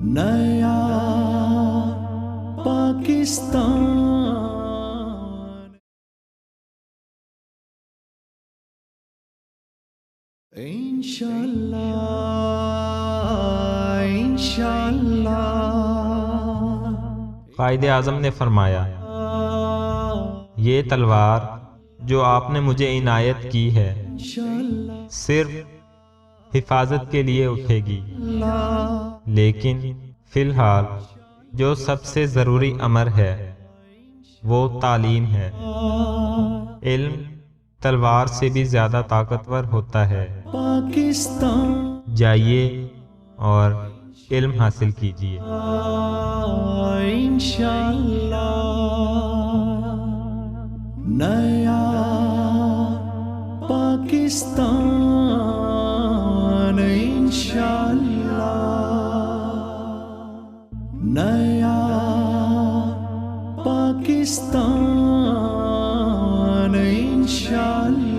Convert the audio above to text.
نیا پاکستان انشاءاللہ انشاءاللہ۔ قائد اعظم نے فرمایا، یہ تلوار جو آپ نے مجھے عنایت کی ہے صرف حفاظت کے لیے اٹھے گی، لیکن فی الحال جو سب سے ضروری امر ہے وہ تعلیم ہے۔ علم تلوار سے بھی زیادہ طاقتور ہوتا ہے۔ پاکستان جائیے اور علم حاصل کیجیے۔ انشاءاللہ نیا پاکستان انشاءاللہ نیا پاکستان انشاءاللہ۔